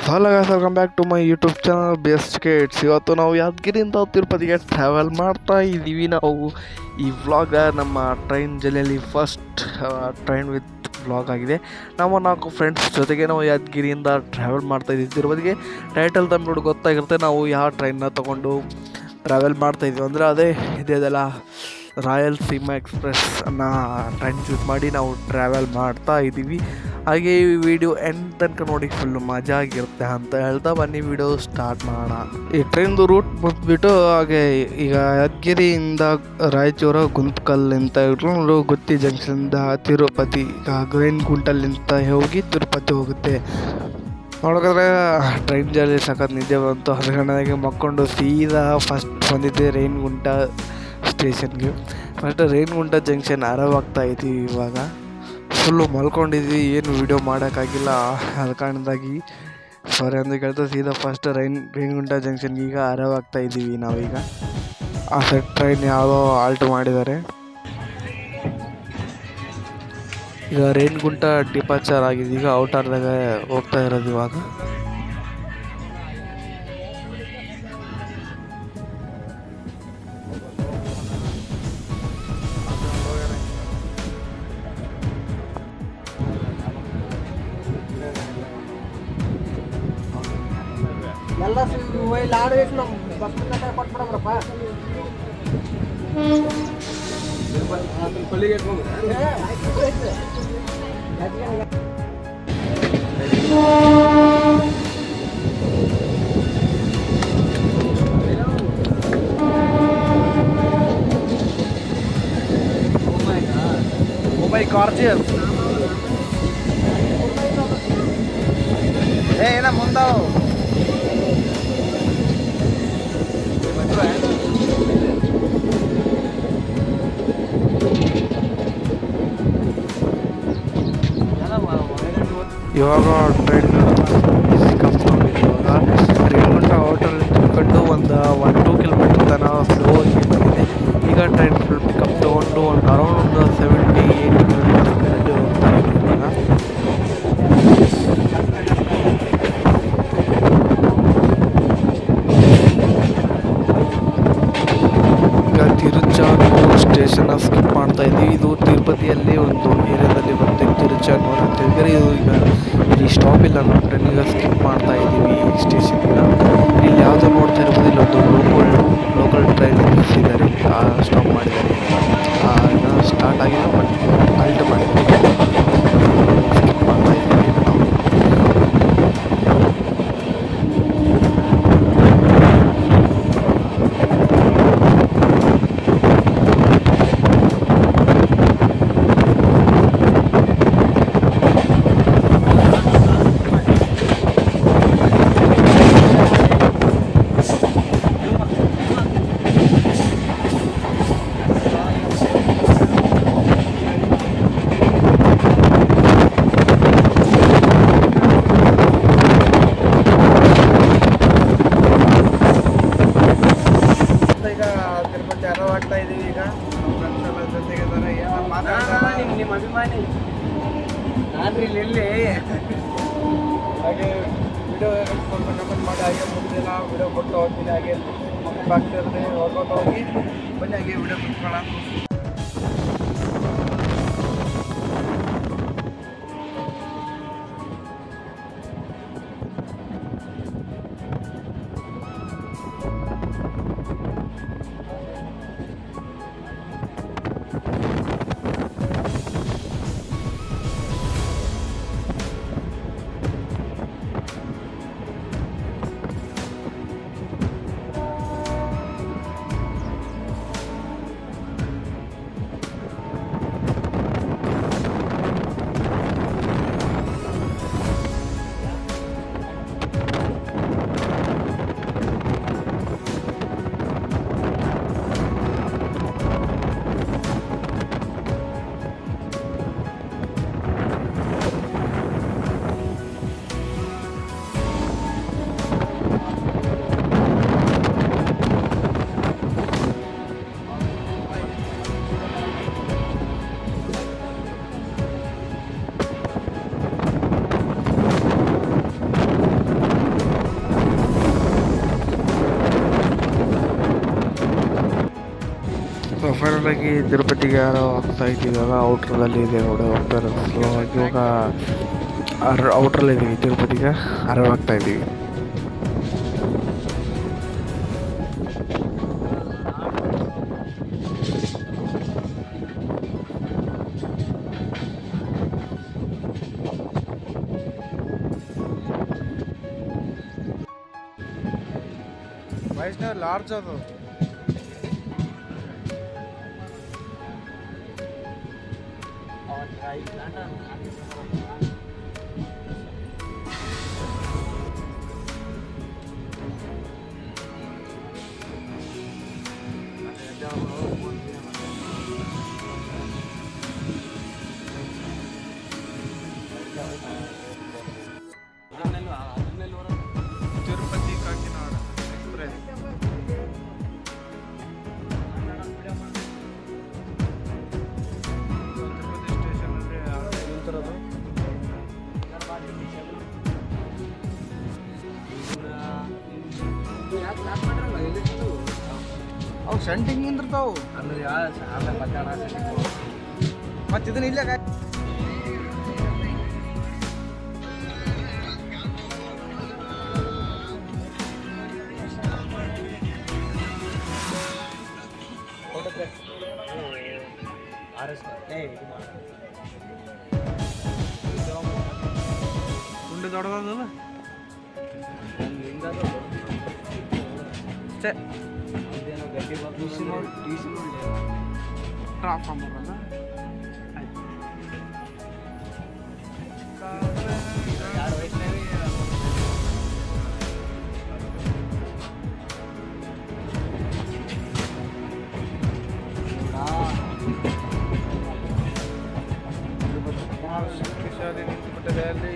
Hello guys, welcome back to my YouTube channel best kids. ಇವತ್ತು ನಾವು ಯಾದಗಿರಿಯಿಂದ ತಿರುಪತಿಗೆ travel ಮಾಡ್ತಾ ಇದ್ದೀವಿ. ನಾವು ಈ ವ್ಲಾಗ್ ನಮ್ಮ ಟ್ರೈನ್ ಜರ್ನಿಯಲ್ಲಿ ಫಸ್ಟ್ ಟ್ರೈನ್ ವಿತ್ ವ್ಲಾಗ್ ಆಗಿದೆ. ನಮ್ಮ 4 ಫ್ರೆಂಡ್ಸ್ ಜೊತೆಗೆ ನಾವು ಯಾದಗಿರಿಯಿಂದ ಟ್ರಾವೆಲ್ ಮಾಡ್ತಾ ಇದ್ದೀವಿ ತಿರುಪತಿಗೆ. ಟೈಟಲ್ ತಂದ್ಬಿಟ್ಟು ಗೊತ್ತಾಗಿರುತ್ತೆ ನಾವು ಯಾವ ಟ್ರೈನ್ನ ತೊಗೊಂಡು ಟ್ರಾವೆಲ್ ಮಾಡ್ತಾಯಿದ್ವಿ. ಅಂದರೆ ಅದೇ ಇದೆಯಲ್ಲ, ರಾಯಲ್ ಸೀಮಾ ಎಕ್ಸ್ಪ್ರೆಸ್ ಅನ್ನೋ ಟ್ರೈನ್ ಚೂಸ್ ಮಾಡಿ ನಾವು ಟ್ರಾವೆಲ್ ಮಾಡ್ತಾ ಇದ್ದೀವಿ. ಹಾಗೆ ಈ ವಿಡಿಯೋ ಎಂಡ್ ತನಕ ನೋಡಿ ಫುಲ್ಲು ಮಜಾ ಆಗಿರುತ್ತೆ ಅಂತ ಹೇಳ್ತಾ ಬನ್ನಿ ವಿಡಿಯೋ ಸ್ಟಾರ್ಟ್ ಮಾಡೋಣ. ಈ ಟ್ರೈನ್ದು ರೂಟ್ ಬಂದ್ಬಿಟ್ಟು ಹಾಗೆ ಈಗ ಯಾದಗಿರಿಯಿಂದ ರಾಯಚೂರು ಗುಂತಕಲ್ಲಿಂದ ಇಟ್ಕೊಂಡು ಗುತ್ತಿ ಜಂಕ್ಷನ್ದ ತಿರುಪತಿ, ರೇಣಿಗುಂಟಲಿಂದ ಹೋಗಿ ತಿರುಪತಿ ಹೋಗುತ್ತೆ. ನೋಡಿದ್ರೆ ಟ್ರೈನ್ ಜರ್ನಿ ಸಖತ್ ನಿದ್ದೆ ಬಂತು. 10 ಗಂಟೆಗೆ ಮಕ್ಕೊಂಡು ಸೀದಾ ಫಸ್ಟ್ ಬಂದಿದ್ದೆ ರೇಣಿಗುಂಟ ಸ್ಟೇಷನ್ಗೆ. ಫಸ್ಟ್ ರೇಣಿಗುಂಟ ಜಂಕ್ಷನ್ ಅರವ್ ಆಗ್ತಾ ಇದ್ದೀವಿ. ಇವಾಗ ಫುಲ್ಲು ಮಲ್ಕೊಂಡಿದ್ವಿ, ಏನು ವೀಡಿಯೋ ಮಾಡೋಕ್ಕಾಗಿಲ್ಲ. ಅದ ಕಾರಣದಾಗಿ ಸಾರಿ ಅಂತ ಕೇಳ್ತಾ ಸೀದಾ ಫಸ್ಟ್ ರೇಣಿಗುಂಟ ಜಂಕ್ಷನ್ಗೆ ಈಗ ಅರವ್ ಆಗ್ತಾ ಇದ್ದೀವಿ ನಾವೀಗ. ಆ ಸೆಟ್ ಟ್ರೈನ್ ಯಾವುದೋ ಆಲ್ಟ್ ಮಾಡಿದ್ದಾರೆ. ಈಗ ರೇಣಿಗುಂಟ ಡಿಪಾರ್ಚರ್ ಆಗಿದೆ, ಈಗ ಔಟರ್ದಾಗ ಹೋಗ್ತಾ ಇರೋದು ಇವಾಗ. ಎಲ್ಲ ಇಲ್ಲಿ ಆಡು ಎಷ್ಟು ನಮ್ಮ ಬಸ್ ಕೊಟ್ಬಿಡಮ್ರಪ್ಪ. ಕಾರ್ಜಿಯಸ್ ಏನ ಮುಂದಾವು ಇವಾಗ ಟ್ರೈನ್ ಇವಾಗ ರೇಣಿಗುಂಟ ಹೋಟೆಲ್ ತಿಳ್ಕೊಂಡು ಒಂದು 1-2 ಕಿಲೋಮೀಟರ್ ತನಕ ಸ್ಲೋ ಆಗಿ ಬಂದಿದೆ. ಈಗ ಟ್ರೈನ್ ಫುಲ್ ಪಿಕಪ್ ತೊಗೊಂಡು ಒಂದು ಅರೌಂಡ್ 70-80 ಕಿಲೋಮೀಟರ್ ಸ್ಪೀಡ್ ಹೋಗ್ತಾ ಇದೆ ಇವಾಗ. ಈಗ ತಿರುಚಾನೂರು ಸ್ಟೇಷನ್ನ ಸ್ಕಿಪ್ ಮಾಡ್ತಾ ಇದ್ದೀವಿ. ಇದು ತಿರುಪತಿಯಲ್ಲಿ ಒಂದು ಏರಿಯಾದಲ್ಲಿ ಬರುತ್ತೆ, ತಿರುಚಾನೂರು ಅಂತ ಹೇಳಿದರೆ. ಇದು ಈಗ ಇಲ್ಲಿ ಸ್ಟಾಪ್ ಇಲ್ಲ, ನಮ್ಮ ಟ್ರೈನ್ ಈಗ ಸ್ಕಿಪ್ ಮಾಡ್ತಾ ಇದ್ದೀವಿ ಈ ಸ್ಟೇಷನ್ನಿಂದ. ಇಲ್ಲಿ ಯಾವುದೋ ನೋಡ್ತಾ ಇರ್ಬೋದು, ಇಲ್ಲೊಂದು ಲೋಕಲ್ ಟ್ರೈನ್ ನಿಲ್ಲಿಸಿದ್ದಾರೆ, ಸ್ಟಾಪ್ ಮಾಡಿದ್ದಾರೆ. ಈಗ ಸ್ಟಾರ್ಟ್ ಆಗಿಲ್ಲ, ಬಟ್ ಅಲ್ಟ್ ಮಾಡಿದ್ದಾರೆ. ಸ್ಕಿಪ್ ಮಾಡ್ತಾ ಇದ್ದೀವಿ ಈಗ ನಾವು. ಆಗ್ತಾ ಇದೀವಿ ಈಗ. ಜೊತೆಗೆ ನಿಮ್ಮ ಅಭಿಮಾನಿ ನಾನು ಇಲ್ಲಿ ಹಾಗೆ ವಿಡಿಯೋ ಸ್ವಲ್ಪ ಕಮೆಂಟ್ ಮಾಡಿ, ಹಾಗೆ ಮುಂದೆ ನಾವು ವಿಡಿಯೋ ಕೊಟ್ಟು ಹೋಗ್ತೀನಿ. ಹಾಗೆ ಆಗ್ತಿರುತ್ತೆ ಹೋಗ್ಕೊಂಡು ಹೋಗಿ ಬನ್ನಿ, ಹಾಗೆ ವಿಡಿಯೋ ಬಿಟ್ಕೊಳ್ಳೋಣ. ಸೊ ಫೈನಲಾಗಿ ತಿರುಪತಿಗೆ ಯಾರೋ ಹೋಗ್ತಾ ಇದ್ದೀವಲ್ಲ, ಔಟ್ರಲ್ಲಿ ಇದೆ ನೋಡಿ ಹೋಗ್ತಾರೆ. ಸ್ಲೋವಾಗಿ ಇವಾಗ ಔಟ್ರಲ್ಲಿ ಇದ್ದೀವಿ, ತಿರುಪತಿಗೆ ಹೋಗ್ತಾ ಇದ್ದೀವಿ. ವೈಷ್ಣವ್ ಲಾಡ್ಜ್ ಅದು. ತಿರುಪತಿ ಕಾಕಿನಾಡ ಎಕ್ಸ್ಪ್ರೆಸ್. ತಿರುಪತಿ ಸ್ಟೇಷನಲ್ಲಿ ನಿಂತಿರೋದು. ಅವು ಸೆಂಟಿಂಗ್ ನಿಂದಿರ್ತಾವು. ಮತ್ತೆ ಇದನ್ನ ಇಲ್ಲೇ ಗುಂಡು ದೊಡ್ಡದಲ್ಲ ಟ್ರಾನ್ಸ್ಫಾರ್ಮರ್ ಅಲ್ಲ. ಶಕ್ತಿಶಾಲಿ ನಿಂತುಬಿಟ್ಟಿದೆ ಅಲ್ಲಿ.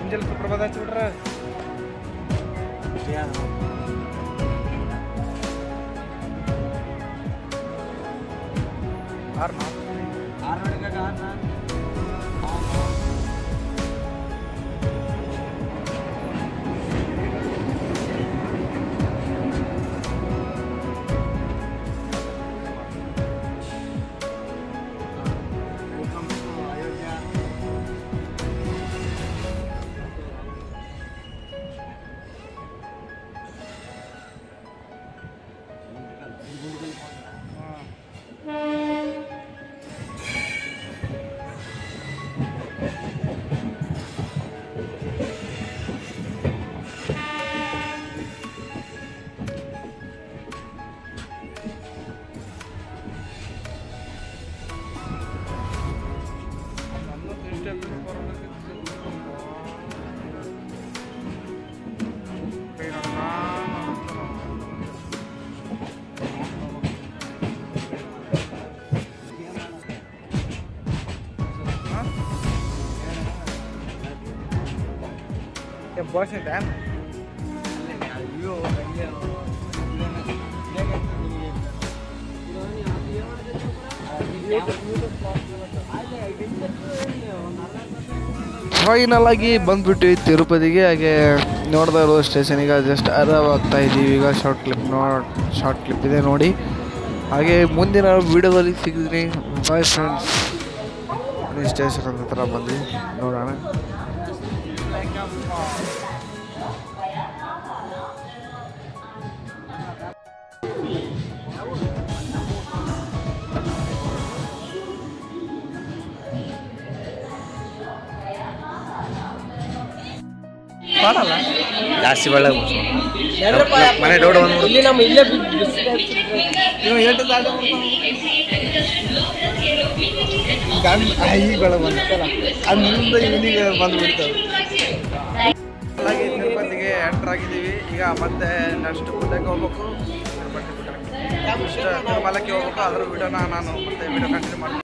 ಇಂಜಲ್ ಸುಪ್ರಭಾತ ಹಚ್ಚಿಬಿಟ್ರೆ बस डैम ಫೈನಲ್ ಆಗಿ ಬಂದ್ಬಿಟ್ಟು ತಿರುಪತಿಗೆ. ಹಾಗೆ ನೋಡ್ತಾ ಇರೋ ಸ್ಟೇಷನ್ ಈಗ ಜಸ್ಟ್ ಆಗ್ತಾ ಇದ್ದೀವಿ. ಈಗ ಶಾರ್ಟ್ ಕ್ಲಿಪ್ ಇದೆ ನೋಡಿ. ಹಾಗೆ ಮುಂದಿನ ವಿಡಿಯೋದಲ್ಲಿ ಸಿಗಿದ್ರಿ. Bye friends. ಸ್ಟೇಷನ್ ಹತ್ರ ಬಂದ್ವಿ, ನೋಡೋಣ. ಜಾಸ್ತಿ ಬೆಳ್ಳ ಮನೆ ಡೌಡ್ ಇಲ್ಲಿ ನಮ್ಮ ಇಲ್ಲೇ ಐಗಳ ಬಂತಲ್ಲ ಅಲ್ಲಿಂದ ಇವನಿಗೆ ಬಂದ್ಬಿಡ್ತವೆ. ತಿರುಪತಿಗೆ ಎಂಟರ್ ಆಗಿದ್ದೀವಿ. ಈಗ ಮತ್ತೆ ನೆಕ್ಸ್ಟ್ ಗುಡ್ಡಕ್ಕೆ ಹೋಗ್ಬೇಕು, ತಿರುಪತಿ ಗುಡ್ಡ ತಿರುಮಲಕ್ಕೆ ಹೋಗ್ಬೇಕು. ಅದ್ರ ವಿಡಿಯೋನ ನಾನು ಮತ್ತೆ ವಿಡಿಯೋ ಕಂಟಿನ್ಯೂ ಮಾಡ್ತೀನಿ.